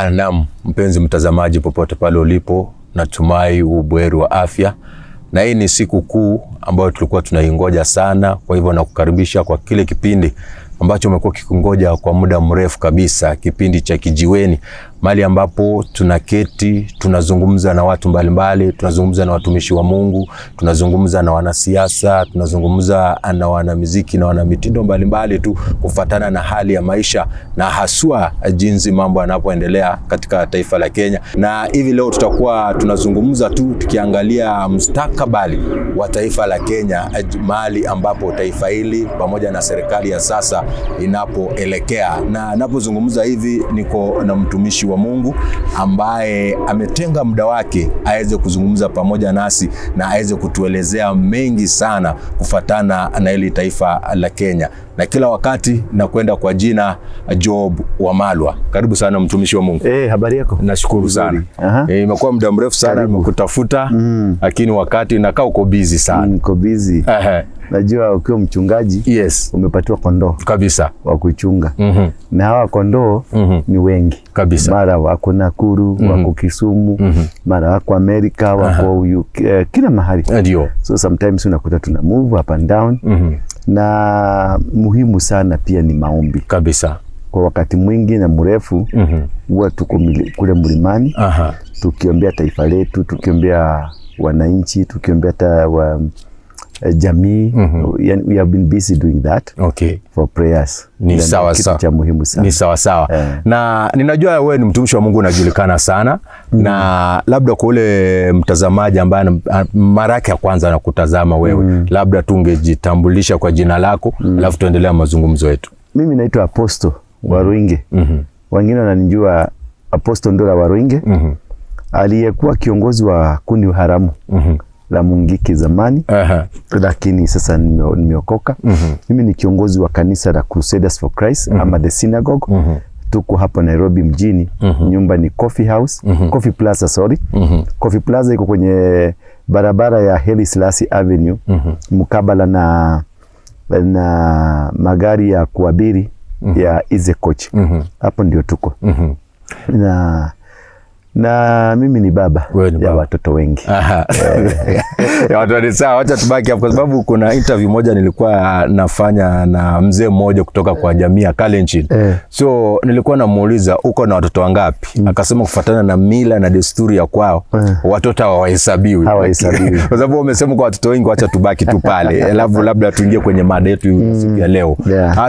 Naam, mpenzi mtazamaji popote pale ulipo, natumai ubuheri wa afya. Na hii ni siku kuu ambayo tulikuwa tunaingoja sana, kwa hivyo nakukaribisha kwa kile kipindi ambacho umekuwa kikungoja kwa muda mrefu kabisa, kipindi cha Kijiweni, mahali ambapo tunaketi, tunazungumza na watu mbalimbali, tunazungumza na watumishi wa Mungu, tunazungumza na wanasiasa, tunazungumza na wanamuziki na wanamitindo mbalimbali tu kufuatana na hali ya maisha na haswa jinsi mambo yanapoendelea katika taifa la Kenya. Na hivi leo tutakuwa tunazungumza tu tukiangalia mustakabali wa taifa la Kenya, mahali ambapo taifa hili pamoja na serikali ya sasa inapoelekea. Na napozungumza hivi niko na mtumishi wa Mungu ambaye ametenga muda wake aweze kuzungumza pamoja nasi na aweze kutuelezea mengi sana kufuatana na hili taifa la Kenya. Na kila wakati nakwenda kwa jina Job Wamalwa. Karibu sana mtumishi wa Mungu. Habari yako? Nashukuru sana. Imekuwa muda mrefu sana nimekutafuta, lakini wakati nakaa uko busy sana. Niko busy. Najua ukiwa mchungaji, yes, umepatiwa kondoo kabisa wa kuchunga. Na hawa kondoo ni wengi kabisa. Mara wako Nakuru, wako Kisumu, mara wako Amerika, wako kila mahali. Ndio. So sometimes unakuta tuna move up and down. Na muhimu sana pia ni maombi kabisa. Kwa wakati mwingi na mrefu huwa tuko kule mlimani, tukiombea taifa letu, tukiombea wananchi, tukiombea jamii. We have been busy doing that for prayers. Ni sawa sawa. Kitu cha muhimu sana. Ni sawa sawa. Na ninajua wewe ni mtumishi wa Mungu unajulikana sana. Na labda kwa ule mtazamaji ambaye mara yake ya kwanza anakutazama wewe, labda tungejitambulisha kwa jina lako, alafu tuendelea mazungumzo yetu. Mimi naitwa Apostle Waruinge. Wengine wananijua Apostle Ndora Waruinge. Aliyekuwa kiongozi wa kundi haramu la Mungiki zamani, lakini sasa nimeokoka. Mimi ni kiongozi wa kanisa la Crusaders for Christ ama The Synagogue. Tuko hapo Nairobi mjini. Nyumba ni Coffee House, Coffee Plaza, sorry. Coffee Plaza iko kwenye barabara ya Haile Selassie Avenue, mkabala na magari ya kuabiri ya Easy Coach. Hapo ndio tuko. Na mimi ni baba ya watoto wengi. Ya watoto ni sawa, wacha tubaki hapo kwa sababu kuna interview moja nilikuwa nafanya na mzee mmoja kutoka kwa jamii ya Kalenjin. So nilikuwa namuuliza uko na watoto wangapi? Akasema kufuatana na mila na desturi ya kwao, watoto hawahesabiwi. Kwa sababu wamesema kwa watoto wengi, wacha tubaki tu pale. Alafu labda tuingie kwenye mada yetu siku ya leo.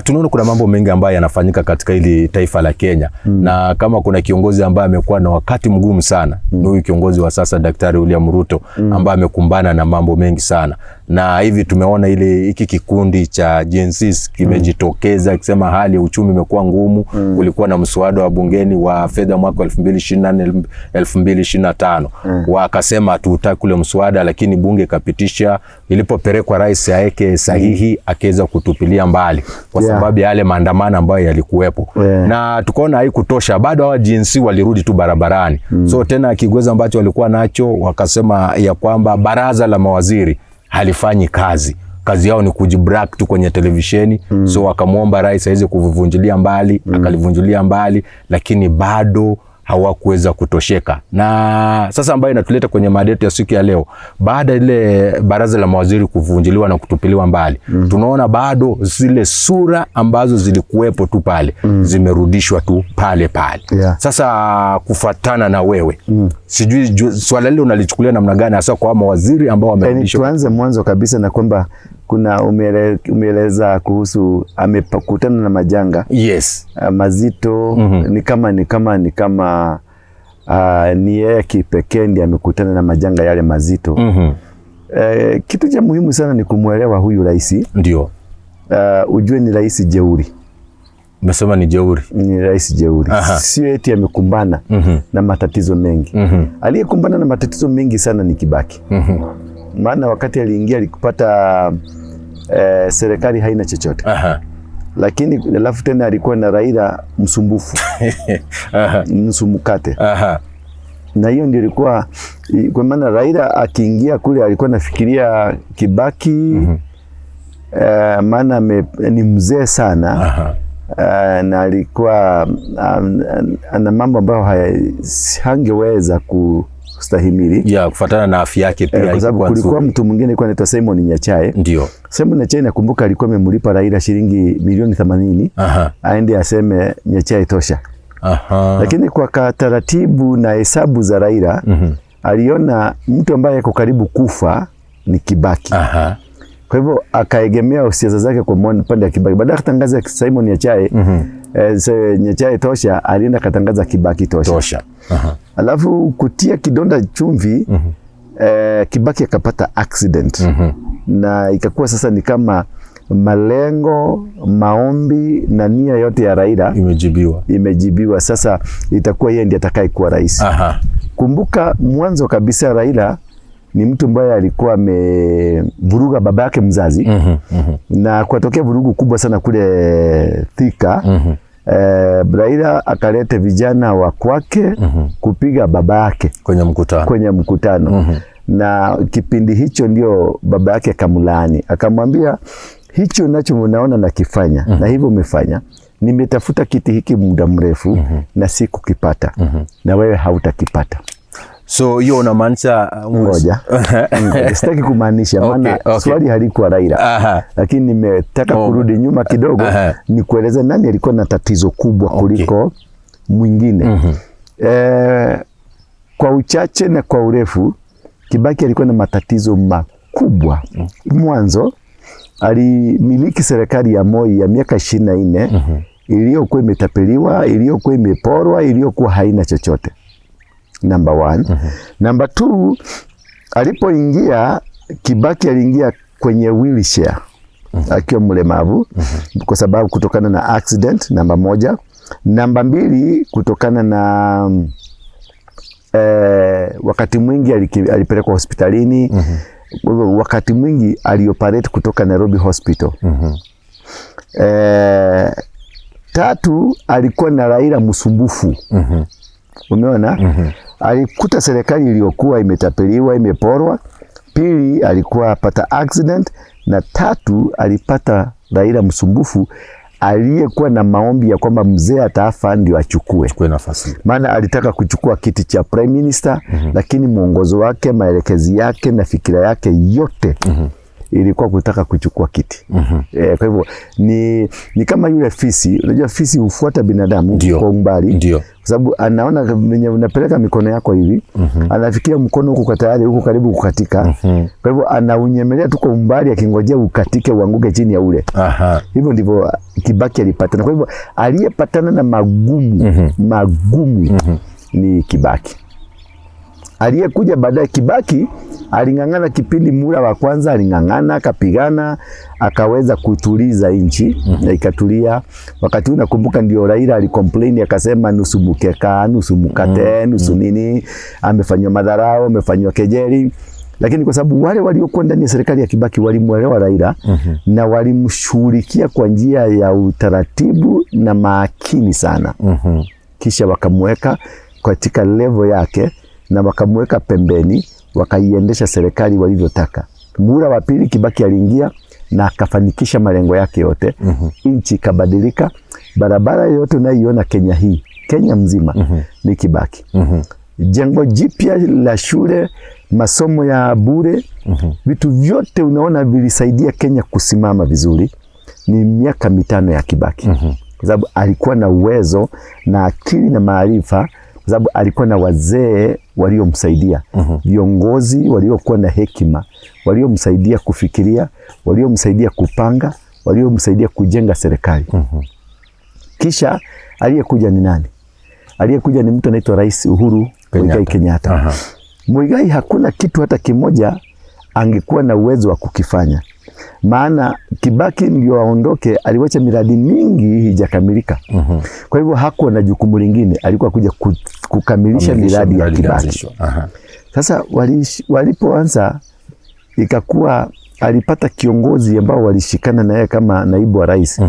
Tunaona kuna mambo mengi ambayo yanafanyika katika hili taifa la Kenya. Na kama kuna kiongozi ambaye amekuwa na wakati mgumu sana, ni huyu kiongozi wa sasa Daktari William Ruto, ambaye amekumbana na mambo mengi sana. Na hivi tumeona hiki kikundi cha Gen Z kimejitokeza kusema hali ya uchumi imekuwa ngumu. Kulikuwa na mswada wa bungeni wa fedha mwaka 2024 2025. Wakasema hatutaki kule mswada, lakini bunge ikapitisha. Ilipopelekwa rais aeke sahihi, akaweza kutupilia mbali kwa sababu ya yale maandamano ambayo yalikuwepo. Na tukaona haikutosha, bado hawa Gen Z walirudi tu barabarani. So tena kigezo ambacho walikuwa nacho, wakasema ya kwamba baraza la mawaziri halifanyi kazi yao ni kujibrak tu kwenye televisheni. So wakamuomba rais aweze kuvunjilia mbali, akalivunjilia mbali, lakini bado hawakuweza kutosheka. Na sasa ambayo inatuleta kwenye mada yetu ya siku ya leo, baada ile baraza la mawaziri kuvunjiliwa na kutupiliwa mbali, tunaona bado zile sura ambazo zilikuwepo tu pale zimerudishwa tu pale. Sasa kufuatana na wewe, sijui swala lile unalichukulia namna gani hasa kwa mawaziri ambao wamerudishwa? Tuanze mwanzo kabisa na kwamba kuna umeeleza kuhusu amekutana na majanga mazito. Ni yeye kipekee ndiye amekutana na majanga yale mazito. Kitu cha muhimu sana ni kumuelewa huyu rais. Ndio. Ujue ni rais jeuri. Umesema ni jeuri? Ni rais jeuri. Sio eti amekumbana na matatizo mengi. Aliyekumbana na matatizo mengi sana ni Kibaki. Maana wakati aliingia alikupata serikali haina chochote. Lakini alafu tena alikuwa na Raila msumbufu. Msumukate. Na hiyo ndio ilikuwa, kwa maana Raila akiingia kule alikuwa nafikiria Kibaki, maana ni mzee sana. na alikuwa ana mambo ambayo hangeweza kustahimili kufuatana na afya yake pia, kwa sababu kulikuwa mtu mwingine alikuwa anaitwa Simon Nyachae. Ndio Simon Nyachae nakumbuka alikuwa amemlipa Raila shilingi milioni 80 aende aseme Nyachae tosha. Lakini kwa taratibu na hesabu za Raila aliona mtu ambaye yuko karibu kufa ni Kibaki. Kwa hivyo akaegemea siasa zake kwa pande ya Kibaki. Baada ya kutangaza Simon Nyachae Nyachae tosha, alienda katangaza Kibaki tosha. Alafu kutia kidonda chumvi, Kibaki akapata accident. Na ikakuwa sasa ni kama malengo, maombi na nia yote ya Raila imejibiwa. Sasa itakuwa yeye ndiye atakaye kuwa rais. Kumbuka mwanzo kabisa Raila ni mtu ambaye alikuwa amevuruga baba yake mzazi. Na kutokea vurugu kubwa sana kule Thika. Raila akalete vijana wa kwake kupiga baba yake kwenye mkutano. Na kipindi hicho ndio baba yake akamlaani, akamwambia hicho nacho unaona nakifanya na hivyo umefanya, nimetafuta kiti hiki muda mrefu na sikukipata, na wewe hautakipata. So hiyo unamaanisha ngoja sitaki kumaanisha maana swali halikuwa Raila. Lakini nimetaka kurudi nyuma kidogo ni kueleza nani alikuwa na tatizo kubwa kuliko mwingine. Kwa uchache na kwa urefu, Kibaki alikuwa na matatizo makubwa. Mwanzo alimiliki serikali ya Moi ya miaka 24 iliyokuwa imetapeliwa, iliyokuwa imeporwa, iliyokuwa haina chochote. Number 1. Number 2, alipoingia Kibaki aliingia kwenye wheelchair akiwa mlemavu kwa sababu kutokana na accident. Number 1. Number 2, kutokana na wakati mwingi alipelekwa hospitalini. Wakati mwingi alioperate kutoka Nairobi Hospital. 3, alikuwa na Raila msumbufu. Umeona? Alikuta serikali iliyokuwa imetapeliwa, imeporwa. 2, alikuwa pata accident. Na 3, alipata Raila msumbufu aliyekuwa na maombi ya kwamba mzee ataafa ndio achukue nafasi. Maana alitaka kuchukua kiti cha prime minister, lakini mwongozo wake, maelekezi yake na fikira yake yote ilikuwa kutaka kuchukua kiti. Kwa hivyo ni kama yule fisi. Unajua fisi hufuata binadamu kwa umbali, kwa sababu anaona venye unapeleka mikono yako hivi, anafikia mkono huko tayari huko karibu kukatika. Kwa hivyo anaunyemelea tu kwa umbali akingojea ukatike uanguke chini ya ule. Hivyo ndivyo Kibaki alipatana. Kwa hivyo aliyepatana na magumu ni Kibaki. Aliyekuja baadaye Kibaki aling'ang'ana kipindi mula wa kwanza, aling'ang'ana akapigana, akaweza kutuliza nchi na ikatulia. Wakati huu nakumbuka ndio Raila alicomplain akasema nusu mkeka, nusu mkate, nusu nini, amefanywa madharau, amefanywa kejeli. Lakini kwa sababu wale waliokuwa ndani ya serikali ya Kibaki walimuelewa Raila na walimshughulikia kwa njia ya utaratibu na makini sana. Kisha wakamweka katika level yake na wakamweka pembeni, wakaiendesha serikali walivyotaka. Muhula wa pili Kibaki aliingia na akafanikisha malengo yake yote. Nchi ikabadilika. Barabara yote unayoiona Kenya hii, Kenya mzima ni Kibaki. Jengo jipya la shule, masomo ya bure, vitu vyote unaona vilisaidia Kenya kusimama vizuri. Ni miaka 5 ya Kibaki. Kwa sababu alikuwa na uwezo na akili na maarifa, kwa sababu alikuwa na wazee waliomsaidia, viongozi waliokuwa na hekima, waliomsaidia kufikiria, waliomsaidia kupanga, waliomsaidia kujenga serikali. Kisha aliyekuja ni nani? Aliyekuja ni mtu anaitwa Rais Uhuru Muigai Kenyatta. Muigai hakuna kitu hata kimoja angekuwa na uwezo wa kukifanya. Maana Kibaki ndio aondoke, aliwacha miradi mingi hijakamilika. Kwa hivyo hakuwa na jukumu lingine, alikuwa kuja kukamilisha miradi ya Kibaki. Sasa walipoanza ikakuwa alipata kiongozi ambao walishikana na yeye kama naibu wa rais,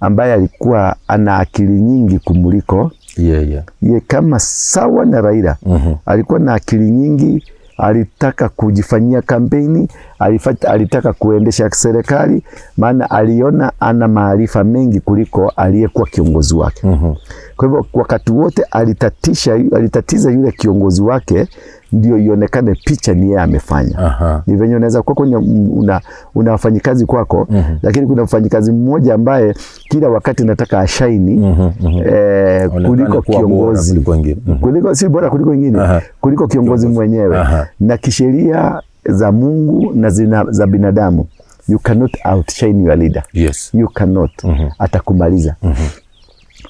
ambaye alikuwa ana akili nyingi kumuliko. Ye kama sawa na Raila. Alikuwa na akili nyingi, alitaka kujifanyia kampeni, alitaka kuendesha serikali, maana aliona ana maarifa mengi kuliko aliyekuwa kiongozi wake. Kwa hivyo wakati wote alitatiza yule kiongozi wake ndio ionekane picha ni yeye amefanya. Ni venye unaweza kuwa kwenye una wafanyikazi kwako, lakini kuna mfanyikazi mmoja ambaye kila wakati nataka ashaini kuliko kiongozi, kuliko si bora kuliko wengine, kuliko kiongozi mwenyewe. Na kisheria za Mungu na za binadamu, you cannot outshine your leader. Yes. You cannot. Atakumaliza.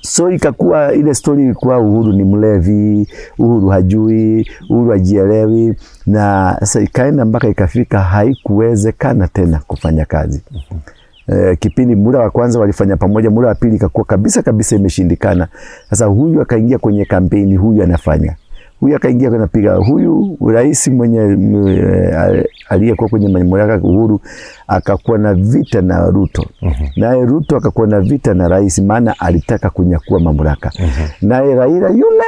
So ikakuwa ile story ilikuwa Uhuru ni mlevi, Uhuru hajui, Uhuru hajielewi, na sasa ikaenda mpaka ikafika haikuwezekana tena kufanya kazi. Kipindi muda wa kwanza walifanya pamoja, muda wa pili ikakuwa kabisa imeshindikana. Sasa huyu akaingia kwenye kampeni, huyu anafanya, huyu akaingia kunapiga, huyu rais mwenye aliyekuwa kwenye mamlaka Uhuru akakuwa na vita na Ruto. Naye Ruto akakuwa na vita na rais, maana alitaka kunyakua mamlaka. Naye Raila yule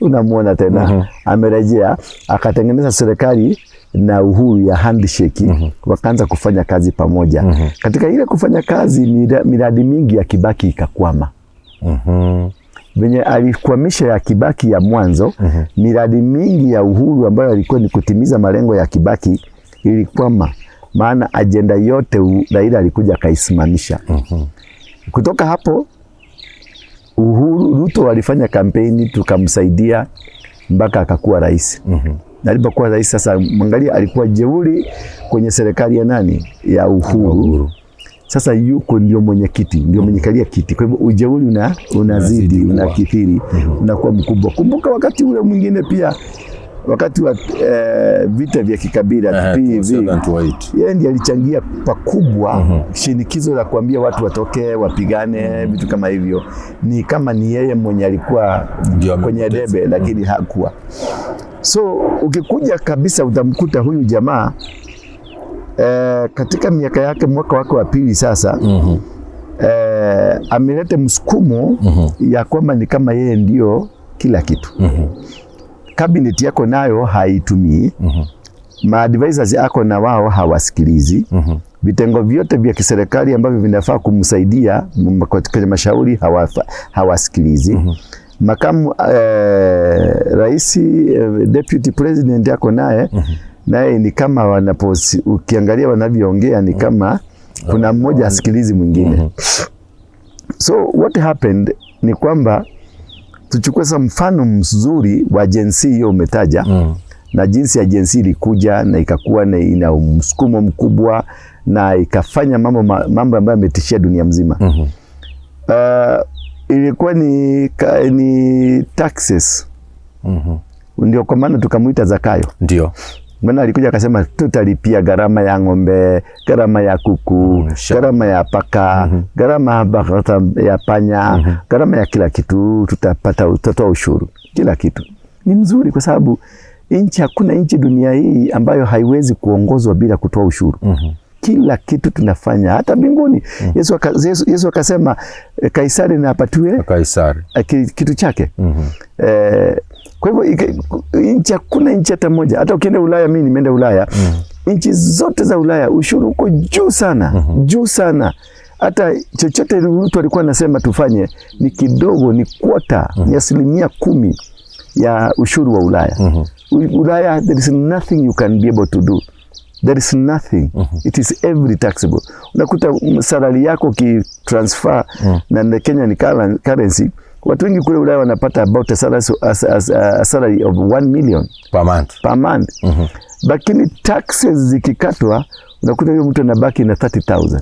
unamuona tena amerejea, akatengeneza serikali na Uhuru ya handshake, wakaanza kufanya kazi pamoja. Katika ile kufanya kazi, miradi mingi ya Kibaki ikakwama. Venye alikwamisha ya Kibaki ya mwanzo, miradi mingi ya Uhuru ambayo alikuwa ni kutimiza malengo ya Kibaki ilikwama, maana ajenda yote Raila alikuja akaisimamisha. Kutoka hapo Ruto walifanya kampeni, tukamsaidia mpaka akakuwa rais. Na alipokuwa rais sasa, mwangalia alikuwa jeuri kwenye serikali ya nani? Ya Uhuru. Sasa yuko ndio mwenyekiti, ndio mwenyekalia kiti. Kwa hivyo ujeuri unazidi, unakithiri, unakuwa mkubwa. Kumbuka wakati ule mwingine pia, wakati wa vita vya kikabila PV, yeye ndiye alichangia pakubwa shinikizo la kuambia watu watoke wapigane, vitu kama hivyo. Ni kama ni yeye mwenye alikuwa kwenye debe, lakini hakuwa. So ukikuja kabisa utamkuta huyu jamaa katika miaka yake, mwaka wake wa pili sasa, ameleta msukumo ya kwamba ni kama yeye ndio kila kitu. Cabinet yako nayo haitumii, maadvisors yako na wao hawasikilizi, vitengo vyote vya kiserikali ambavyo vinafaa kumsaidia katika mashauri hawasikilizi. Makamu rais, deputy president yako naye ni kama ukiangalia wanavyoongea ni kama kuna mmoja asikilizi mwingine. So what happened ni kwamba tuchukue sasa mfano mzuri wa Gen Z hiyo umetaja, na jinsi ya Gen Z ilikuja na ikakuwa na ina msukumo mkubwa na ikafanya mambo ambayo yametishia dunia mzima. Ilikuwa ni taxes. Ndio kwa maana tukamuita Zakayo. Ndio. Maana alikuja akasema tutalipia gharama ya ng'ombe, gharama ya kuku, gharama ya paka, gharama ya panya, gharama ya kila kitu, tutatoa ushuru. Kila kitu. Ni mzuri kwa sababu hakuna nchi dunia hii ambayo haiwezi kuongozwa bila kutoa ushuru. Kila kitu tunafanya, hata mbinguni. Yesu akasema Kaisari na apatiwe Kaisari kitu chake. Kwa hivyo hakuna nchi hata moja, hata ukienda Ulaya, mimi nimeenda Ulaya, nchi zote za Ulaya ushuru uko juu sana, juu sana. Hata chochote mtu alikuwa anasema tufanye ni kidogo, ni kwota, ni 10% ya ushuru wa Ulaya. Ulaya, there is nothing you can be able to do. There is nothing. It is every taxable. Unakuta salary yako ki transfer na Kenya ni currency. Watu wengi kule Ulaya wanapata about a salary of 1 million per month. Lakini taxes zikikatwa unakuta huyo mtu anabaki na 30,000.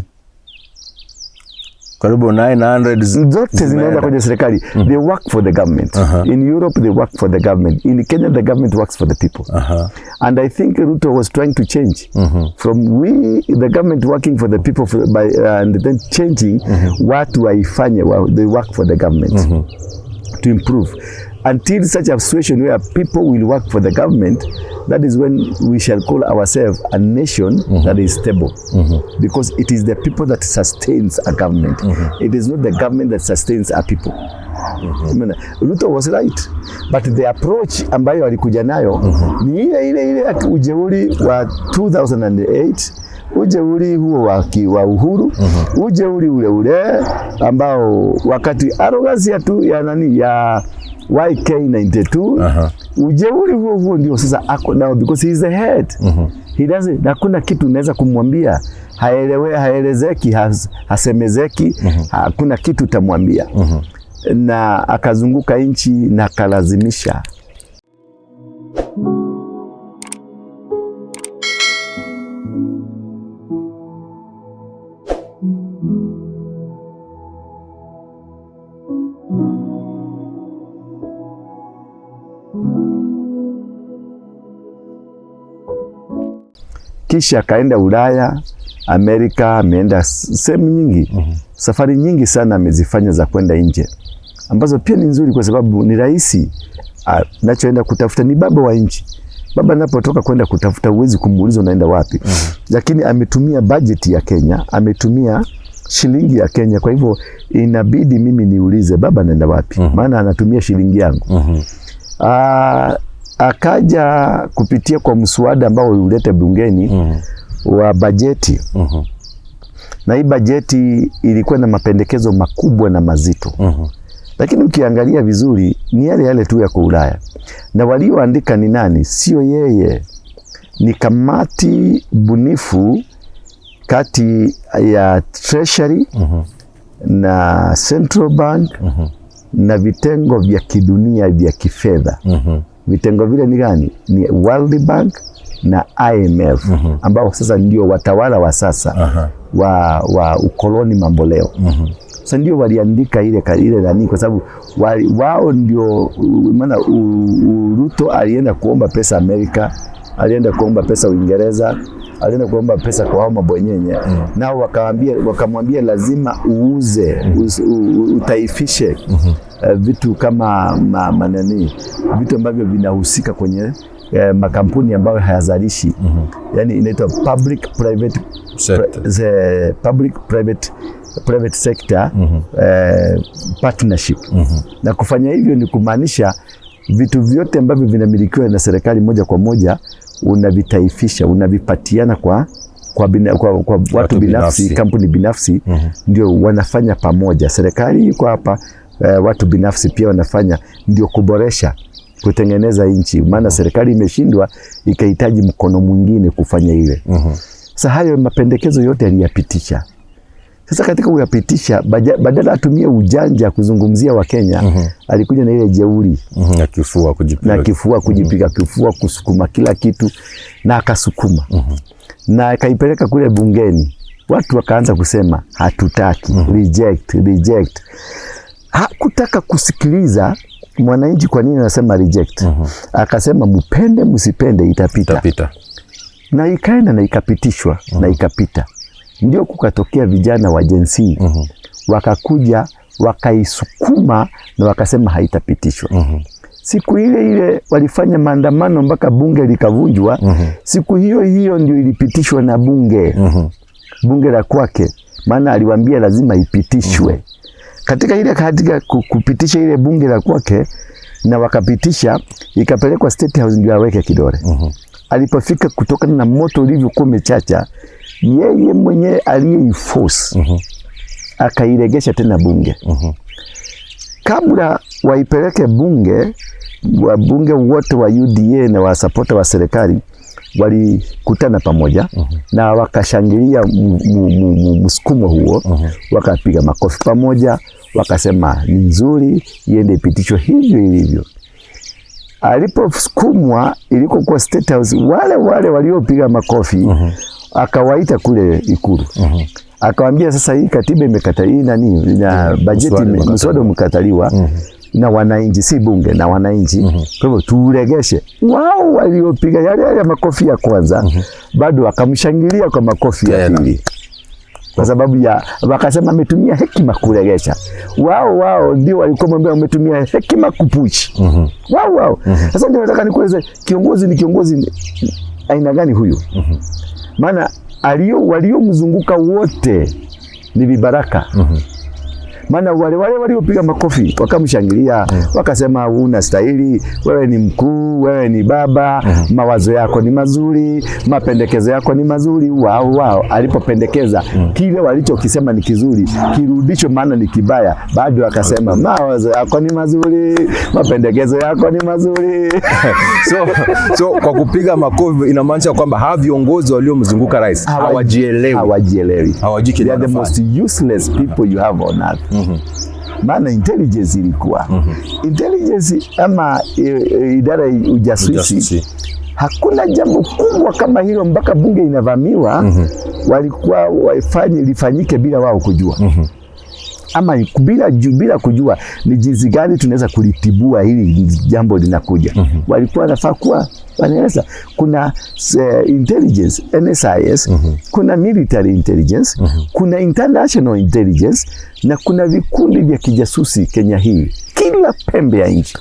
Karibu 900 zote zinaenda kwenye serikali. They work for the government. In Europe they work for the government. In Kenya the government works for the people. And I think Ruto was trying to change from the government working for the people and then changing watu waifanye they work for the government to improve. until such a situation where people will work for the government, that is when we shall call ourselves a nation that is stable. Because it is the people that sustains a government. It is not the government that sustains a people. Ruto was right, but the approach ambayo alikuja nayo ni ile ujeuri wa 2008, ujeuri huo wa Uhuru, ujeuri ule ambao wakati arrogance tu ya nani ya YK92, ujeuri huo ndio sasa ako nao, because he is the head. He doesn't, hakuna kitu unaweza kumwambia, haelezeki, hasemezeki, hakuna kitu utamwambia. Na akazunguka nchi na akalazimisha. Kisha akaenda Ulaya, Amerika, ameenda sehemu nyingi. Safari nyingi sana amezifanya za kwenda nje, ambazo pia ni nzuri kwa sababu ni rahisi. Nachoenda kutafuta ni baba wa nchi. Baba anapotoka kwenda kutafuta huwezi kumuuliza unaenda wapi. Lakini ametumia budget ya Kenya, ametumia shilingi ya Kenya, kwa hivyo inabidi mimi niulize baba anaenda wapi, maana anatumia shilingi yangu. Akaja kupitia kwa mswada ambao ulileta bungeni wa bajeti. Na hii bajeti ilikuwa na mapendekezo makubwa na mazito. Lakini ukiangalia vizuri ni yale tu ya Ulaya. Na walioandika ni nani? Sio yeye. Ni kamati bunifu kati ya Treasury na Central Bank na vitengo vya kidunia vya kifedha. Vitengo vile ni gani? Ni World Bank na IMF, ambao sasa ndio watawala wa sasa wa ukoloni mamboleo. Sasa ndio waliandika ile nani, kwa sababu wao ndio, maana Ruto alienda kuomba pesa Amerika, alienda kuomba pesa Uingereza, alienda kuomba pesa kwa hao mabwenyenye. Nao wakamwambia lazima uuze, utaifishe vitu kama manani, vitu ambavyo vinahusika kwenye makampuni ambayo hayazalishi. Yani inaitwa public private sector partnership. Na kufanya hivyo ni kumaanisha vitu vyote ambavyo vinamilikiwa na serikali moja kwa moja unavitaifisha, unavipatiana kwa watu binafsi, kampuni binafsi. Ndio wanafanya pamoja. Serikali iko hapa, watu binafsi pia wanafanya, ndio kuboresha, kutengeneza nchi. Maana serikali imeshindwa, ikahitaji mkono mwingine kufanya ile. Sasa hayo mapendekezo yote aliyapitisha. Sasa katika kuyapitisha, badala atumie ujanja kuzungumzia wa Kenya, alikuja na ile jeuri na kifua kujipiga kifua, kusukuma kila kitu, na akasukuma. Na akaipeleka kule bungeni. Watu wakaanza kusema hatutaki, reject. Hakutaka kusikiliza mwananchi kwa nini anasema reject. Akasema mpende msipende itapita. Na ikaenda na ikapitishwa na ikapita. Ndio kukatokea vijana wa Gen Z wakakuja wakaisukuma na wakasema haitapitishwa. Siku ile walifanya maandamano mpaka bunge likavunjwa. Siku hiyo ndio ilipitishwa na bunge la kwake, maana aliwaambia lazima ipitishwe. Katika kupitisha ile bunge la kwake na wakapitisha, ikapelekwa State House ndio aweke kidole. Alipofika, kutokana na moto ulivyokuwa umechacha, yeye mwenyewe aliyeiforce akairegesha tena bunge. Kabla waipeleke bunge, wabunge wote wa UDA na wasapota wa serikali walikutana pamoja na wakashangilia msukumo huo, wakapiga makofi pamoja, wakasema ni nzuri, iende ipitishwe hivyo ilivyo. Aliposukumwa ilikokuwa State House, wale waliopiga makofi akawaita kule Ikulu. Akawaambia sasa hii katiba imekataliwa, hii nani na bajeti mswada umekataliwa na wananchi, si bunge, na wananchi. Kwa hivyo tuuregeshe. Wao waliopiga yale makofi ya kwanza bado wakamshangilia kwa makofi ya pili. kwa sababu ya wakasema ametumia hekima kuregesha. Wao ndio walikuwa mwambia umetumia hekima kupushi. Wao. Sasa ndio nataka nikueleze kiongozi ni kiongozi aina gani huyu? Maana waliomzunguka wote ni vibaraka. Maana wale waliopiga makofi wakamshangilia, wakasema una stahili, wewe ni mkuu, wewe ni baba, mawazo yako ni mazuri, mapendekezo yako ni mazuri. Wao alipopendekeza kile walichokisema ni kizuri, kirudisho maana ni kibaya, bado akasema mawazo yako ni mazuri, mapendekezo yako ni mazuri. So kwa kupiga makofi inamaanisha kwamba hawa viongozi waliomzunguka rais hawajielewi. They are the most useless people you have on earth. Maana intelligence ilikuwa intelligence ama idara ya ujasusi. Hakuna jambo kubwa kama hilo mpaka bunge inavamiwa walikuwa lifanyike bila wao kujua. Ama bila kujua ni jinsi gani tunaweza kulitibua hili jambo linakuja. Walikuwa wanafaa kuwa wanaeleza kuna intelligence NSIS, kuna military intelligence, kuna international intelligence na kuna vikundi vya kijasusi Kenya hii kila pembe ya nchi.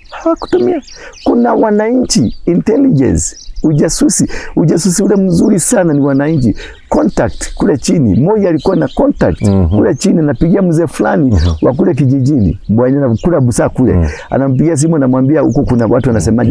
Hawakutumia. Kuna wananchi intelligence, ujasusi ule mzuri sana ni wananchi. Contact kule chini, Moi alikuwa na contact kule chini, anapigia mzee fulani wa kule kijijini, mwenye anakula busaa kule, anampigia simu anamwambia huko kuna watu wanasema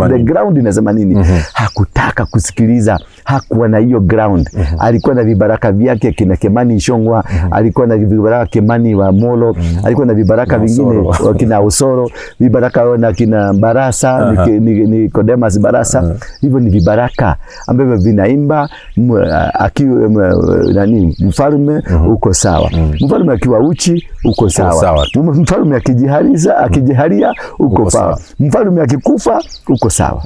the ground inasema nini. Hakutaka kusikiliza, hakuwa na hiyo ground. Alikuwa na vibaraka vyake kina Kimani Ichung'wah, alikuwa na vibaraka Kimani wa Molo, alikuwa na vibaraka vingine kina Osoro, vibaraka na kina Barasa, ni Kodemas Barasa. Hivyo ni vibaraka ambavyo vinaimba akiwa nani mfalme uko sawa, mfalme akiwa uchi uko sawa, mfalme akijiharia uko sawa, mfalme akikufa uko sawa.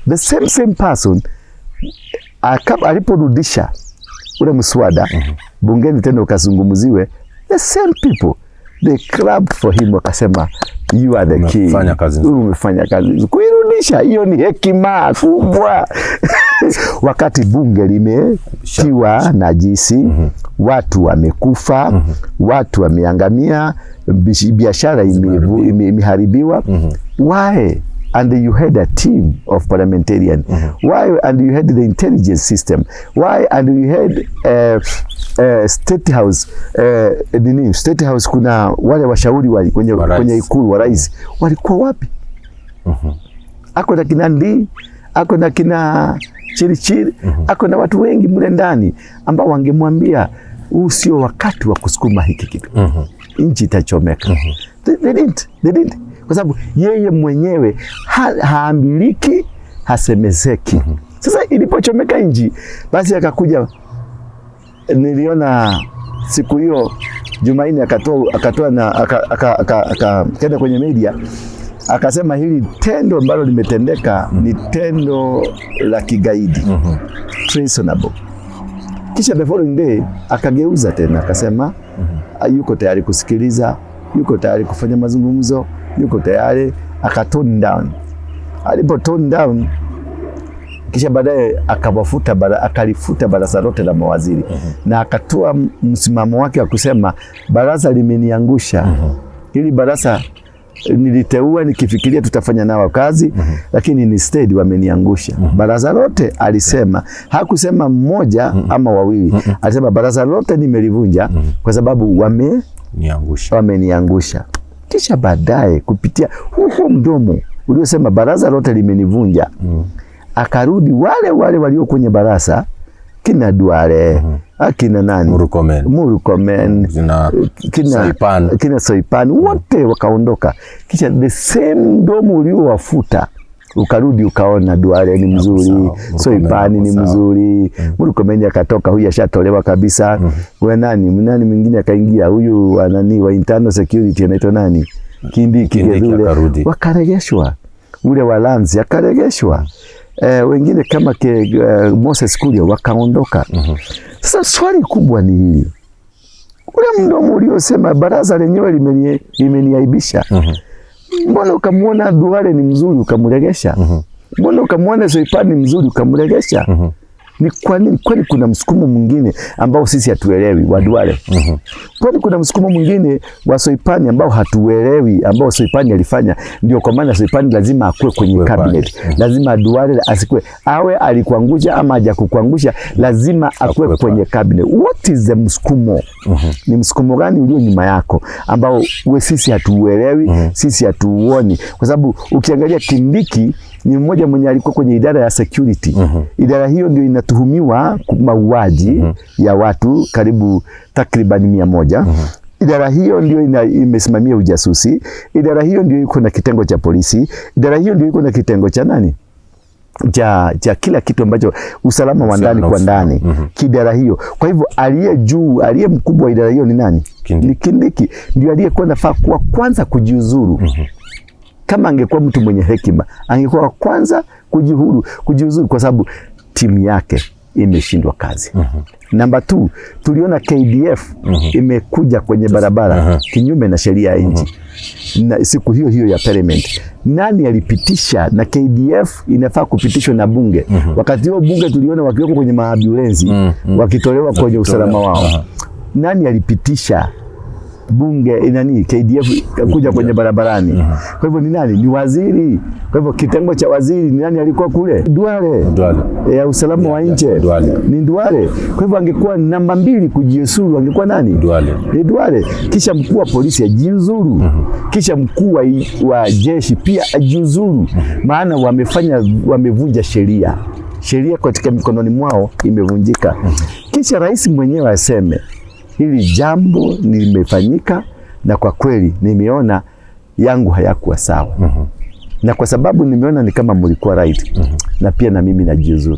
The same person aliporudisha ule mswada bungeni tena ukazungumziwe, the same people they clapped for him, wakasema you are the king, umefanya kazi kuirudisha. Hiyo ni hekima kubwa. Wakati bunge limetiwa najisi, watu wamekufa, watu wameangamia, biashara imeharibiwa. Why? And you had a team of parliamentarians. Why? And you had the intelligence system. Why? And you had State House. State House kuna wale washauri kwenye ikulu wa rais. Walikuwa wapi? Ako na kina Ndii, ako na kina Chirichiri, ako na watu wengi mle ndani ambao wangemwambia huu sio wakati wa kusukuma hiki kitu. Nchi itachomeka. They didn't. Kwa sababu yeye mwenyewe haambiliki, hasemezeki. Sasa ilipochomeka nchi, basi akakuja, niliona siku hiyo Jumanne akatoa na akaenda kwenye media akasema hili tendo ambalo limetendeka ni tendo la kigaidi, treasonable. Kisha the following day akageuza tena akasema yuko tayari kusikiliza, yuko tayari kufanya mazungumzo, yuko tayari, akatone down. Alipo tone down, kisha baadaye akalifuta baraza lote la mawaziri na akatoa msimamo wake wa kusema baraza limeniangusha. Hili baraza niliteua nikifikiria tutafanya nao kazi, lakini instead wameniangusha. Baraza lote alisema, hakusema mmoja ama wawili, alisema baraza lote nimelivunja kwa sababu wameniangusha. Kisha baadaye kupitia huo mdomo uliosema baraza lote limenivunja, akarudi wale walio kwenye baraza, kina Duale, akina nani, Murkomen, kina Soipan, wote wakaondoka. Kisha the same mdomo uliowafuta ukarudi ukaona Duale ni mzuri, Soipan ni mzuri, Murkomen akatoka, huyu ashatolewa kabisa. Nani mwingine akaingia, huyu wa internal security anaitwa nani, Kindiki wakaregeshwa. Ule Walanzi akaregeshwa. Wengine kama Moses Kuria wakaondoka. Sasa swali kubwa ni hili, ule mdomo uliosema baraza lenyewe limeniaibisha, mbona ukamuona Duale ni mzuri ukamuregesha? Mbona ukamuona Soipan ni mzuri ukamuregesha? Ni kwani kuna msukumo mwingine ambao sisi hatuelewi wa Duale? Kwani kuna msukumo mwingine wa Soipani ambao hatuelewi, ambao Soipani alifanya? Ndio kwa maana Soipani lazima akue kwenye cabinet. Lazima Duale asikue, awe alikuangusha ama hajakukuangusha, lazima akue kwenye cabinet. What is the msukumo? Ni msukumo gani ulio nyuma yako ambao sisi hatuelewi, sisi hatuuoni? Kwa sababu ukiangalia Kindiki ni mmoja mwenye alikuwa kwenye idara ya security. Idara hiyo ndio inatuhumiwa mauaji ya watu karibu takriban 100. Idara hiyo ndio imesimamia ujasusi. Idara hiyo ndio iko na kitengo cha polisi. Idara hiyo ndio iko na kitengo cha nani? cha kila kitu ambacho usalama wa ndani kwa ndani. Idara hiyo. Kwa hivyo aliye juu, aliye mkubwa wa idara hiyo ni nani? Ni Kindiki. Ndio aliyekuwa nafaa kuwa kwanza kujiuzuru. Kama angekuwa mtu mwenye hekima, angekuwa kwanza kujiuzuru kwa sababu timu yake imeshindwa kazi. Namba 2, tuliona KDF imekuja kwenye barabara kinyume na sheria ya nchi. Na siku hiyo hiyo ya parliament, nani alipitisha? Na KDF inafaa kupitishwa na bunge. Wakati huo bunge tuliona wakiweko kwenye maambulensi wakitolewa kwenye usalama wao. Nani alipitisha bunge nani KDF kuja kwenye barabarani? Kwa hivyo ni nani? Ni waziri. Kwa hivyo kitengo cha waziri ni nani alikuwa kule? Duale. Ya usalama wa nje ni Duale. Kwa hivyo angekuwa namba 2 kujiuzuru, angekuwa nani? Duale. Ni Duale. Kisha mkuu wa polisi ajiuzuru. Kisha mkuu wa jeshi pia ajiuzuru. Maana wamevunja sheria. Sheria katika mikononi mwao imevunjika. Kisha rais mwenyewe aseme hili jambo limefanyika na kwa kweli nimeona yangu hayakuwa sawa. Na kwa sababu nimeona ni kama mlikuwa right, na pia na mimi najiuzuru.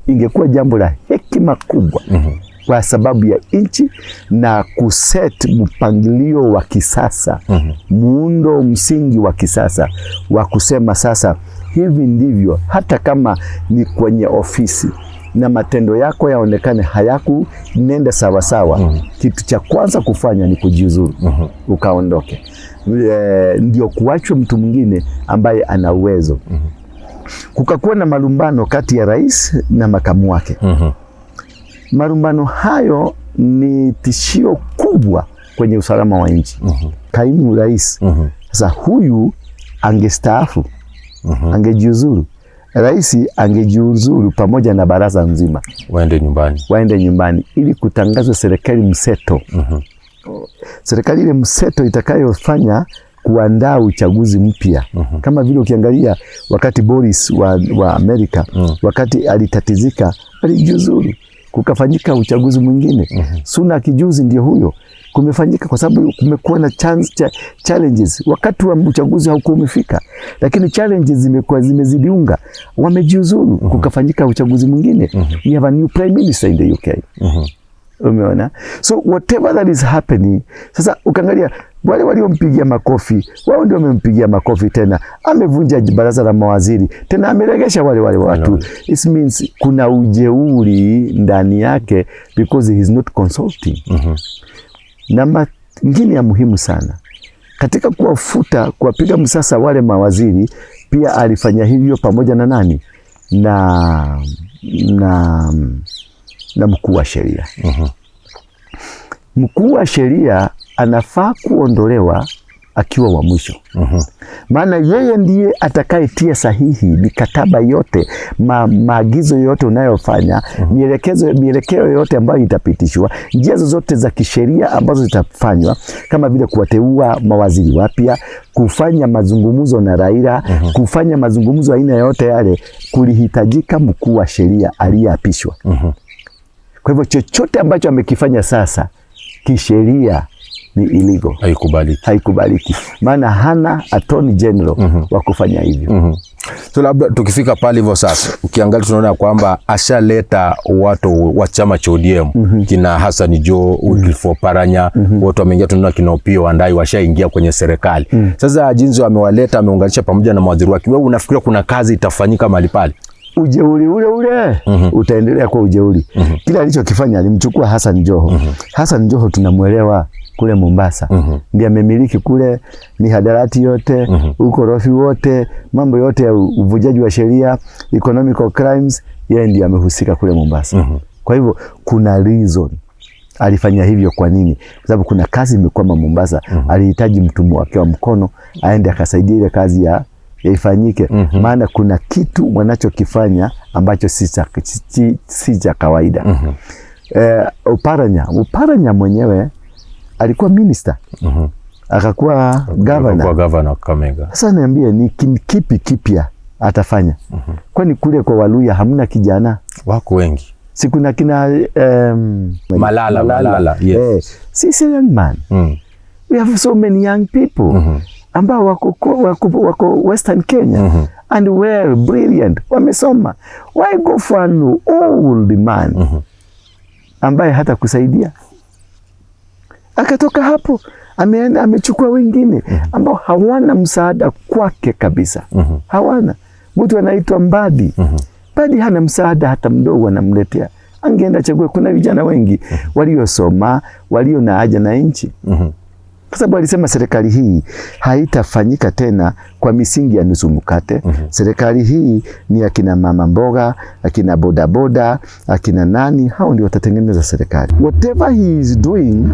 Ingekuwa jambo la hekima kubwa kwa sababu ya nchi na kuset mpangilio wa kisasa, muundo msingi wa kisasa wa kusema sasa hivi ndivyo, hata kama ni kwenye ofisi na matendo yako yaonekane hayakunenda sawa sawa, kitu cha kwanza kufanya ni kujiuzuru, ukaondoke. Ndio kuachwe mtu mwingine ambaye ana uwezo. Kukakuwa na malumbano kati ya rais na makamu wake. Malumbano hayo ni tishio kubwa kwenye usalama wa nchi. Kaimu rais sasa huyu angestaafu, angejiuzuru. Rais angejiuzuru pamoja na baraza nzima, waende nyumbani ili kutangazwa serikali mseto. Serikali ile mseto itakayofanya kuandaa uchaguzi mpya. Kama vile ukiangalia wakati Boris wa Amerika, wakati alitatizika, alijiuzuru, kukafanyika uchaguzi mwingine. Sunak kijuzi ndio huyo, kumefanyika kwa sababu kumekuwa na challenges. Wakati wa uchaguzi haukuwa umefika, lakini challenges zimezidiunga, wamejiuzuru, kukafanyika uchaguzi mwingine. We have a new prime minister in the UK. Umeona? So whatever that is happening, sasa ukaangalia wale waliompigia makofi, wao ndio wamempigia makofi tena. Amevunja baraza la mawaziri, tena ameregesha wale watu. It means kuna ujeuri ndani yake because he is not consulting. Namba nyingine ya muhimu sana katika kuwapiga msasa wale mawaziri, pia alifanya hivyo pamoja na nani? Na mkuu wa sheria. Mkuu wa sheria anafaa kuondolewa akiwa wa mwisho. Maana yeye ndiye atakayetia sahihi mikataba yote, maagizo yote unayofanya, mielekeo yote ambayo itapitishwa, njia zote za kisheria ambazo zitafanywa, kama vile kuwateua mawaziri wapya, kufanya mazungumzo na Raila, kufanya mazungumzo aina yote yale, kulihitajika mkuu wa sheria aliyeapishwa. Kwa hivyo chochote ambacho amekifanya sasa kisheria ni illegal. Haikubaliki. Maana hana attorney general wa kufanya hivyo. So labda tukifika pale hivyo sasa, ukiangalia tunaona kwamba ashaleta watu wa chama cha ODM, kina Hassan Joho, Wycliffe Oparanya, watu wameingia, tunaona kina Opiyo Wandayi washaingia kwenye serikali. Sasa jinsi amewaleta, ameunganisha pamoja na mawaziri wake, wewe unafikiria kuna kazi itafanyika mahali pale? Ujeuri ule utaendelea kwa ujeuri. Kile alichokifanya, alimchukua Hassan Joho. Hassan Joho tunamuelewa kule Mombasa. Ndiye amemiliki kule mihadarati yote, ukorofi wote, mambo yote ya uvujaji wa sheria, economical crimes, yeye ndiye amehusika kule Mombasa. Kwa hivyo kuna reason alifanya hivyo. Kwa nini? Kwa sababu kuna kazi imekwama Mombasa. Alihitaji mtu wake wa mkono aende akasaidia ile kazi ya ifanyike. Maana kuna kitu wanachokifanya ambacho si cha kawaida. Oparanya mwenyewe alikuwa minister. Akakuwa governor Kakamega. Sasa niambie ni kipi kipya atafanya? Kwani kule kwa Waluya hamna kijana? Wako wengi. Si kuna kina Malala. Yes. Sisi young man. We have so many young people ambao wako Western Kenya and were brilliant. Wamesoma. Why go for an old man ambaye hata kusaidia? Akatoka hapo ameenda amechukua wengine ambao hawana msaada kwake kabisa. Hawana. Mtu anaitwa Mbadi. Mbadi hana msaada hata mdogo anamletea. Angeenda chague. Kuna vijana wengi waliosoma, walio na haja na nchi. Kwa sababu alisema serikali hii haitafanyika tena kwa misingi ya nusu mkate. Serikali hii ni akina mama mboga, akina bodaboda, akina nani, hao ndio watatengeneza serikali. Whatever he is doing,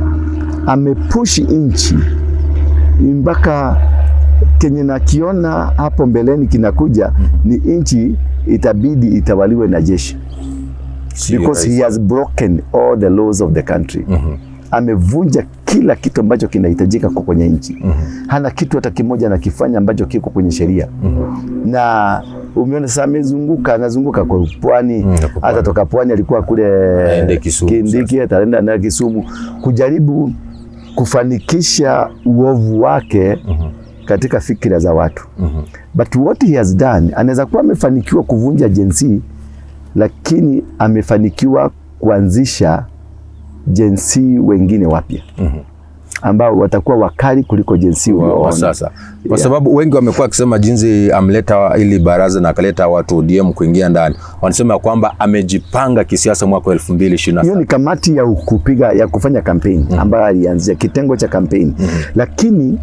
amepush nchi mpaka kenye nakiona hapo mbeleni kinakuja ni nchi itabidi itawaliwe na jeshi. Because he has broken all the laws of the country. Amevunja kila kitu ambacho kinahitajika kwa kwenye nchi. Hana kitu hata kimoja anakifanya ambacho kiko kwenye sheria. Na umeona sasa anazunguka kwa pwani. Hata toka pwani alikuwa kule Kindiki, ataenda na Kisumu kujaribu kufanikisha uovu wake katika fikira za watu. But what he has done, anaweza kuwa amefanikiwa kuvunja jensi, lakini amefanikiwa kuanzisha jensi wengine wapya ambao watakuwa wakali kuliko jensi wa sasa. Kwa sababu wengi wamekuwa wakisema jinsi amleta ili baraza na akaleta watu ODM kuingia ndani. Wanasema kwamba amejipanga kisiasa mwaka 2027. Hiyo ni kamati ya kufanya kampeni ambayo alianzia kitengo cha kampeni. Lakini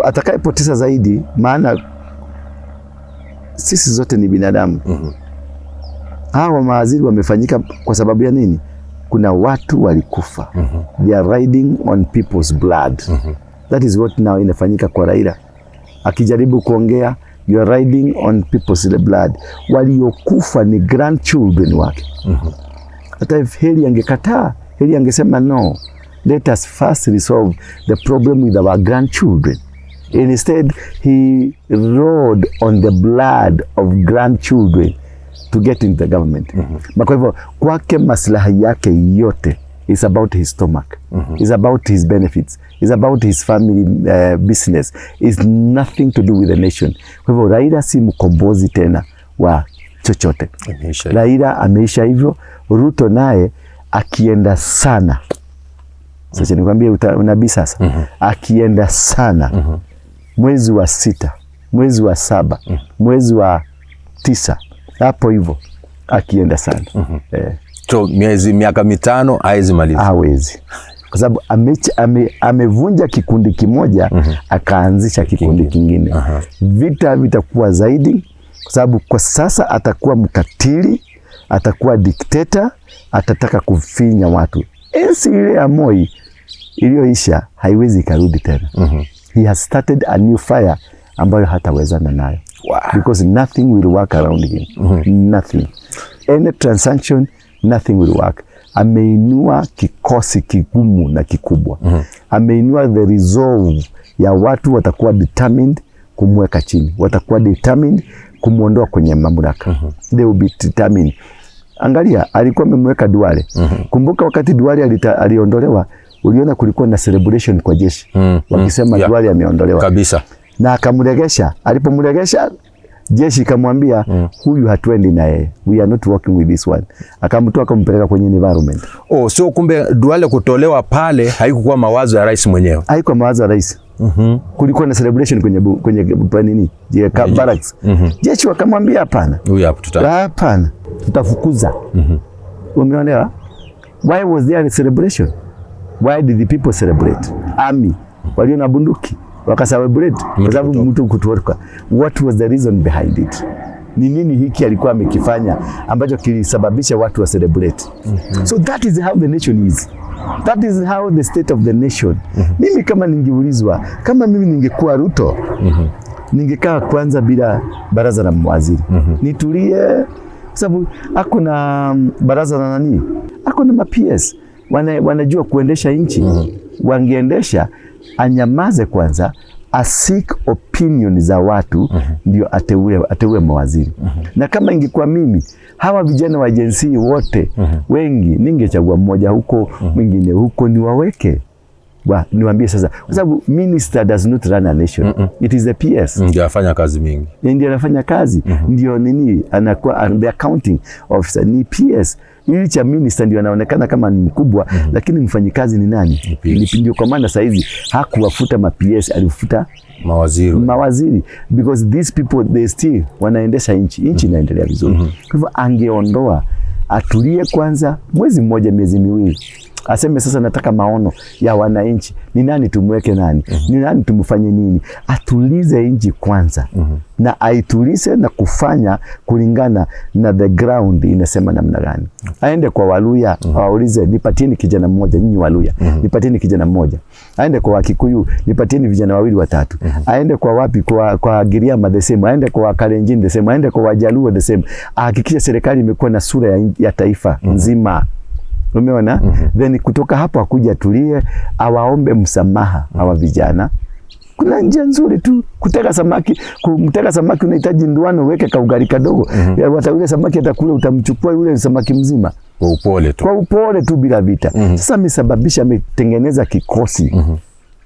atakayepoteza zaidi, maana sisi zote ni binadamu. Hawa mawaziri wamefanyika kwa sababu ya nini? Kuna watu walikufa. They are riding on people's blood. That is what now inafanyika kwa Raila. Akijaribu kuongea, you are riding on people's blood. Waliokufa ni grandchildren wake. Hata if Heri angekataa, Heri angesema no, let us first resolve the problem with our grandchildren. Instead, he rode on the blood of grandchildren to get into the government. Kwa hivyo kwake maslahi yake yote is about his stomach. Is about his benefits. Is about his family business. Is nothing to do with the nation. Kwa hivyo Raila si mkombozi tena wa chochote. Raila ameisha hivyo. Ruto naye akienda sana. Sasa nikwambie unabii sasa. Akienda sana. Mwezi wa 6, mwezi wa 7, mwezi wa 9, hapo hivyo akienda sana. So miaka 5 haizi maliza. Hawezi. Kwa sababu amevunja kikundi kimoja, akaanzisha kikundi kingine. Vita vitakuwa zaidi, kwa sababu kwa sasa atakuwa mkatili, atakuwa dikteta, atataka kufinya watu. Enzi ile ya Moi iliyoisha haiwezi karudi tena. He has started a new fire ambayo hatawezana nayo. Because nothing will work around him. Nothing. Any transaction, nothing will work. Ameinua kikosi kigumu na kikubwa. Ameinua the resolve ya watu watakuwa determined kumweka chini. Watakuwa determined kumuondoa kwenye mamlaka. They will be determined. Angalia, alikuwa amemweka Duale. Kumbuka wakati Duale aliondolewa, uliona kulikuwa na celebration kwa jeshi. Wakisema Duale ameondolewa. Kabisa. Na akamregesha. Alipomregesha, jeshi kamwambia huyu hatuendi na yeye. We are not working with this one. Akamtoa akampeleka kwenye environment. So kumbe Duale kutolewa pale haikuwa mawazo ya rais mwenyewe. Haikuwa mawazo ya rais. Kulikuwa na celebration kwenye nini? Barracks. Jeshi wakamwambia hapana. Huyu hapo hapana. Tutafukuza. Umeelewa? Why was there a celebration? Why did the people celebrate? Army walio na bunduki wakacelebrate kwa sababu mtu kutoka. What was the reason behind it? ni nini hiki alikuwa amekifanya ambacho kilisababisha watu wa celebrate. So that is how the nation is. That is how the state of the nation. Mimi kama ningeulizwa, kama mimi ningekuwa Ruto, ningekaa kwanza bila baraza la mawaziri. Nitulie, sababu ako na baraza la nani? Ako na ma-PS. Wanajua kuendesha nchi. Wangeendesha, anyamaze kwanza, asik opinion za watu, ndio ateue mawaziri. Na kama ingekuwa mimi, hawa vijana wa Gen Z wote wengi, ningechagua mmoja huko, mwingine huko, niwaweke. Niwaambie sasa, kwa sababu minister does not run a nation. It is the PS. Ndio afanya kazi mingi. Ndio anafanya kazi. Ndio nini, anakuwa the accounting officer ni PS. Ili cha minister ndio anaonekana kama ni mkubwa, lakini mfanyikazi ni nani? Ndio kwa maana saa hizi hakuwafuta ma-PS, alifuta mawaziri. Because these people they still wanaendesha nchi inaendelea vizuri. Kwa hivyo angeondoa, atulie kwanza mwezi mmoja, miezi miwili, aseme sasa nataka maono ya wananchi, ni nani tumweke nani, ni nani tumfanye nini, atulize nchi kwanza. Na aitulize na kufanya kulingana na the ground inasema namna gani. Aende kwa Waluya, awaulize nipatieni kijana mmoja, nyinyi Waluya, nipatieni kijana mmoja. Aende kwa Wakikuyu, nipatieni vijana wawili watatu. Aende kwa wapi, kwa Giriama the same, aende kwa Kalenjin the same, aende kwa Wajaluo the same. Hakikisha serikali imekuwa na sura ya taifa nzima. Umeona? Then kutoka hapo akuja tulie, awaombe msamaha hawa vijana. Kuna njia nzuri tu kutega samaki. Kumtega samaki unahitaji nduano, uweke kaugali kadogo. Hata yule samaki atakula, utamchukua yule samaki mzima kwa upole tu. Kwa upole tu bila vita. Sasa amesababisha, ametengeneza kikosi.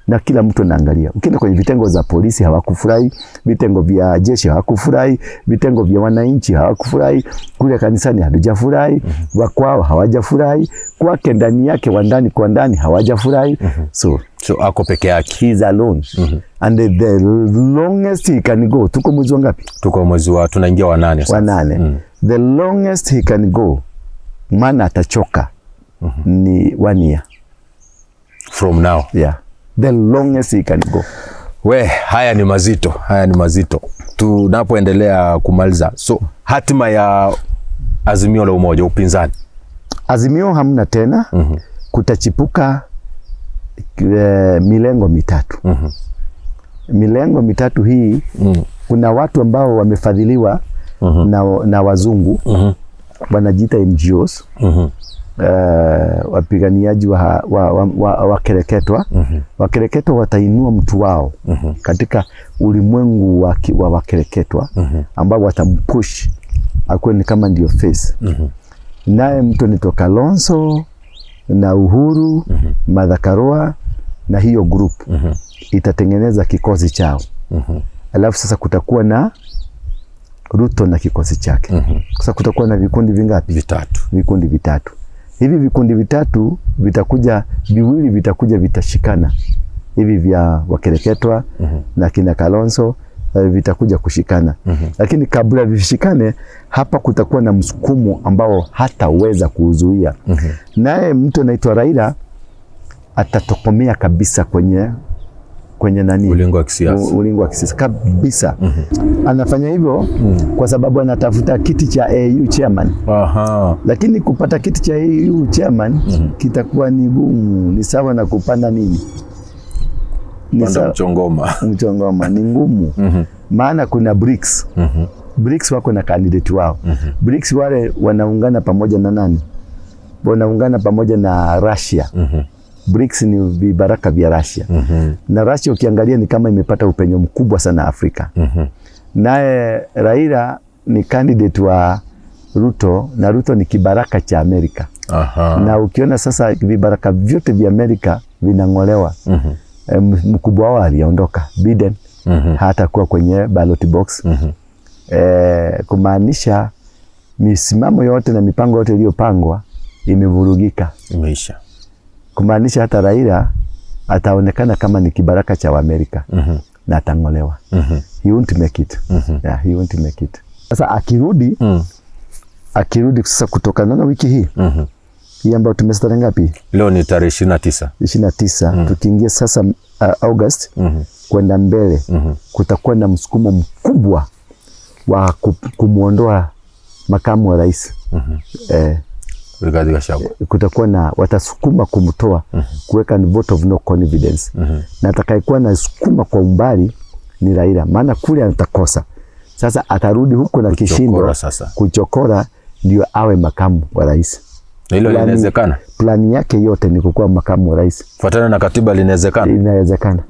Na kila mtu anaangalia. Ukienda kwenye vitengo za polisi hawakufurahi, vitengo vya jeshi hawakufurahi, vitengo vya wananchi hawakufurahi, kule kanisani hatujafurahi, wakwao hawajafurahi, kwake ndani yake wandani kwa ndani hawajafurahi. So ako peke yake. He is alone. And the longest he can go, tuko mwezi ngapi? Tuko mwezi wa, tunaingia wa 8 sasa. Wa 8. The longest he can go, maana atachoka, ni 1 year. From now. Yeah. The longest he can go. Haya ni mazito. Tunapoendelea kumaliza. So hatima ya Azimio la Umoja, upinzani. Azimio hamna tena. Kutachipuka milengo mitatu. Milengo mitatu hii, kuna watu ambao wamefadhiliwa na wazungu, wanajiita NGOs. Wapiganiaji wakereketwa. Wakereketwa watainua mtu wao katika ulimwengu wa wakereketwa, ambao watampush akuwe ni kama ndio face. Naye mtu nito Kalonzo na Uhuru, Martha Karua na hiyo group itatengeneza kikosi chao. Alafu sasa kutakuwa na Ruto na kikosi chake. Sasa kutakuwa na vikundi vingapi? Vitatu. Vikundi vitatu. Hivi vikundi vitatu vitakuja, viwili vitakuja vitashikana. Hivi vya wakereketwa na kina Kalonzo vitakuja kushikana. Lakini kabla vishikane, hapa kutakuwa na msukumo ambao hataweza kuuzuia. Naye mtu anaitwa Raila atatokomea kabisa kwenye nani? Ulingo wa kisiasa. Ulingo wa kisiasa kabisa. Anafanya hivyo kwa sababu anatafuta kiti cha AU chairman. Lakini kupata kiti cha AU chairman kitakuwa ni ngumu. Ni sawa na kupanda nini? Mchongoma ni ngumu. Maana kuna BRICS. BRICS wako na candidate wao. BRICS wale wanaungana pamoja na nani? Wanaungana pamoja na Russia. BRICS ni vibaraka vya Russia. Na Russia ukiangalia ni kama imepata upenyo mkubwa sana Afrika. Naye Raila ni candidate wa Ruto, na Ruto ni kibaraka cha Amerika. Na ukiona sasa vibaraka vyote vya Amerika vinangolewa. Mkubwa wao aliondoka, Biden, hata kuwa kwenye ballot box. Kumaanisha misimamo yote na mipango yote iliyopangwa imevurugika, imeisha. Kumaanisha hata Raila ataonekana kama ni kibaraka cha Amerika na atangolewa. He won't make it. Yeah, he won't make it. Sasa akirudi sasa kutokana na wiki hii hii ambayo tumesita ngapi? Leo ni tarehe 29. Tukiingia sasa August kwenda mbele, kutakuwa na msukumo mkubwa wa kumuondoa makamu wa rais. Rigathi Gachagua. Kutakuwa na watasukuma kumtoa, kuweka vote of no confidence. Na atakayekuwa na sukuma kwa umbali ni Raila, maana kule atakosa. Sasa atarudi huko na kishindo kuchokora ndio awe makamu wa rais. Hilo linawezekana. Plani yake yote ni kukuwa makamu wa rais. Fuatana na katiba linawezekana. Inawezekana.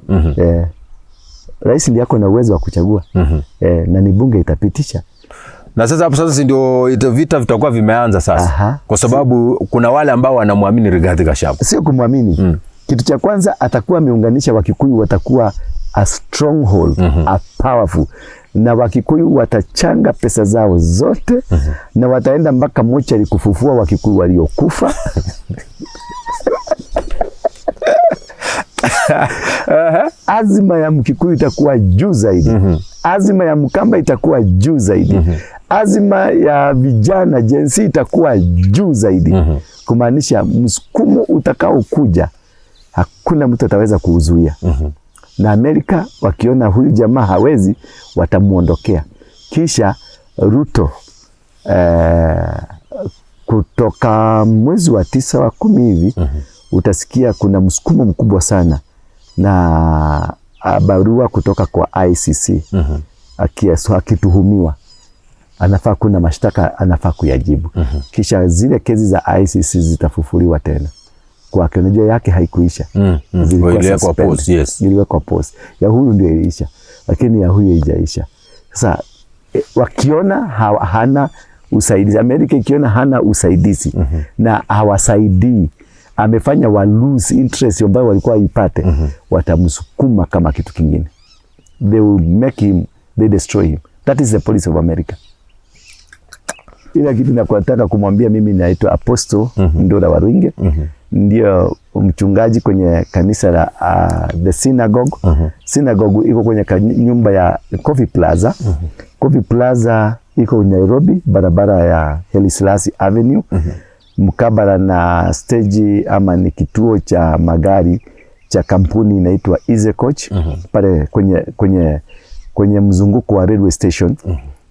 Rais ndiye ako na uwezo wa kuchagua. Na ni bunge itapitisha. Na sasa hapo sasa ndio vita vitakuwa vimeanza sasa. Kwa sababu kuna wale ambao wanamwamini Rigathi Gachagua. Sio kumwamini. Kitu cha kwanza atakuwa ameunganisha Wakikuyu, watakuwa a stronghold, a powerful. Na Wakikuyu watachanga pesa zao zote na wataenda mpaka mochari kufufua Wakikuyu waliokufa. Azima ya Mkikuyu itakuwa juu zaidi. Azima ya Mkamba itakuwa juu zaidi. Azima ya vijana jensi itakuwa juu zaidi. Kumaanisha msukumo utakao kuja hakuna mtu ataweza kuuzuia. Na Amerika wakiona huyu jamaa hawezi, watamuondokea. Kisha Ruto kutoka mwezi wa 9 wa 10 hivi utasikia kuna msukumo mkubwa sana na barua kutoka kwa ICC akituhumiwa anafaa, kuna mashtaka anafaa kuyajibu. Kisha zile kesi za ICC zitafufuliwa tena kwake. Unajua yake haikuisha. Zilikuwa pause. Yes. Iliwekwa pause. Ya huyu ndio iliisha, lakini ya huyu haijaisha. Sasa wakiona hana usaidizi, Amerika ikiona hana usaidizi na hawasaidii, amefanya wa lose interest ambayo walikuwa ipate, watamsukuma kama kitu kingine. They will make him, they destroy him. That is the policy of America. Ila kitu nakutaka kumwambia, mimi naitwa Apostle Ndura Waruinge. Ndio mchungaji kwenye kanisa la The Synagogue. Synagogue iko kwenye nyumba ya Coffee Plaza. Coffee Plaza iko Nairobi, barabara ya Haile Selassie Avenue. Mkabala na stage ama ni kituo cha magari cha kampuni inaitwa Easy Coach. Pale kwenye mzunguko wa railway station.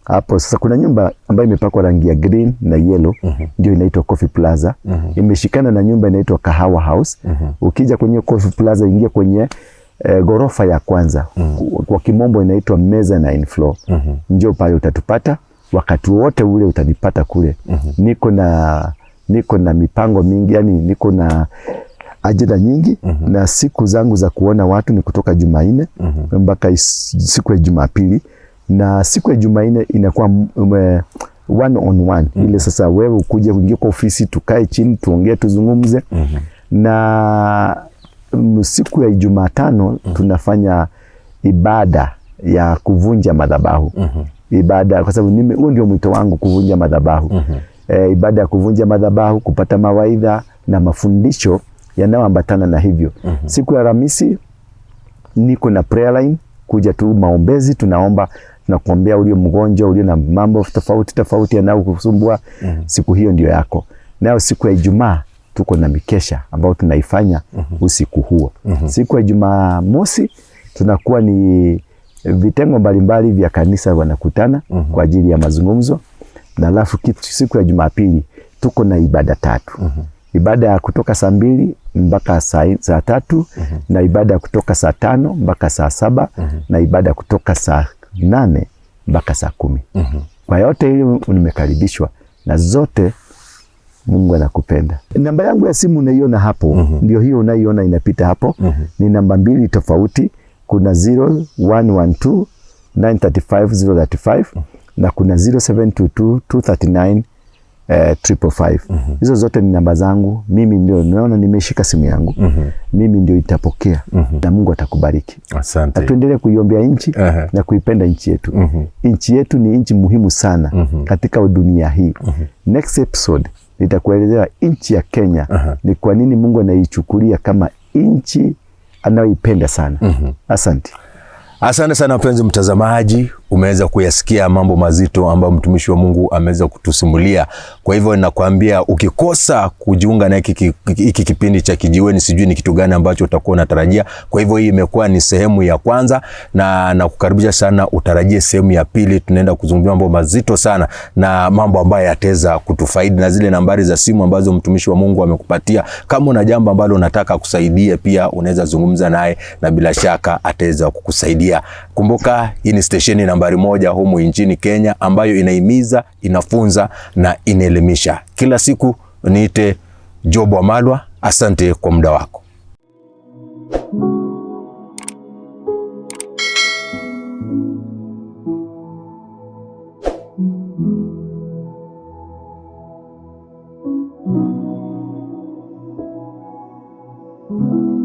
Hapo sasa kuna nyumba ambayo imepakwa rangi ya green na yellow, ndio inaitwa Coffee Plaza. Imeshikana na nyumba inaitwa Kahawa House. Ukija kwenye Coffee Plaza, ingia kwenye gorofa ya kwanza. Kwa kimombo inaitwa mezzanine floor. Njoo pale utatupata, wakati wote ule utanipata kule. Niko na mipango mingi, yani niko na ajenda nyingi. Na siku zangu za kuona watu ni kutoka Jumanne mpaka siku ya Jumapili. Na siku ya Jumanne inakuwa one on one. Ile sasa wewe ukuje kuingia kwa ofisi, tukae chini, tuongee, tuzungumze. Na siku ya Jumatano tunafanya ibada ya kuvunja madhabahu. Ibada, kwa sababu huo ndio mwito wangu, kuvunja madhabahu. Ibada ya kuvunja madhabahu, kupata mawaidha na mafundisho yanayoambatana na hivyo. Siku ya Alhamisi niko na prayer line, kuja tu maombezi, tunaomba, tunakuombea ulio mgonjwa, ulio na mambo tofauti yanayokusumbua. Siku hiyo ndio yako. Nayo siku ya Ijumaa tuko na mikesha ambao tunaifanya usiku huo. Siku ya Jumamosi tunakuwa ni vitengo mbalimbali vya kanisa wanakutana kwa ajili ya mazungumzo. Na alafu siku ya Jumapili tuko na ibada 3. Ibada ya kutoka saa 2 mpaka saa 3, na ibada ya kutoka saa 5 mpaka saa 7, na ibada kutoka saa 8 mpaka saa 10. Kwa yote hiyo nimekaribishwa, na zote Mungu anakupenda. Namba yangu ya simu unaiona hapo, ndio hiyo unaiona inapita hapo. Ni namba 2 tofauti. Kuna 0112 935 035 na kuna 0722 239 555. Hizo zote ni namba zangu. Mimi ndio naona nimeshika simu yangu. Mimi ndio itapokea. Na Mungu atakubariki. Asante. Na tuendelee kuiombea nchi na kuipenda nchi yetu. Nchi yetu ni nchi muhimu sana katika dunia hii. Next episode nitakuelezea nchi ya Kenya ni kwa nini Mungu anaichukulia kama nchi anayoipenda sana. Asante. Asante sana mpenzi mtazamaji umeweza kuyasikia mambo mazito ambayo mtumishi wa Mungu ameweza kutusimulia. Kwa hivyo ninakwambia ukikosa kujiunga na hiki kipindi cha Kijiweni, sijui ni kitu gani ambacho utakuwa unatarajia. Kwa hivyo hii imekuwa ni sehemu ya kwanza, na nakukaribisha sana utarajie sehemu ya pili. Tunaenda kuzungumzia mambo mazito sana na mambo ambayo yataweza kutufaidi, na zile nambari za simu ambazo mtumishi wa Mungu amekupatia, kama una jambo ambalo unataka kusaidia, pia unaweza zungumza naye na bila shaka ataweza kukusaidia. Kumbuka hii ni stesheni nambari 1 humu nchini Kenya ambayo inahimiza, inafunza na inaelimisha. Kila siku niite Job Wamalwa. Asante kwa muda wako. Thank you.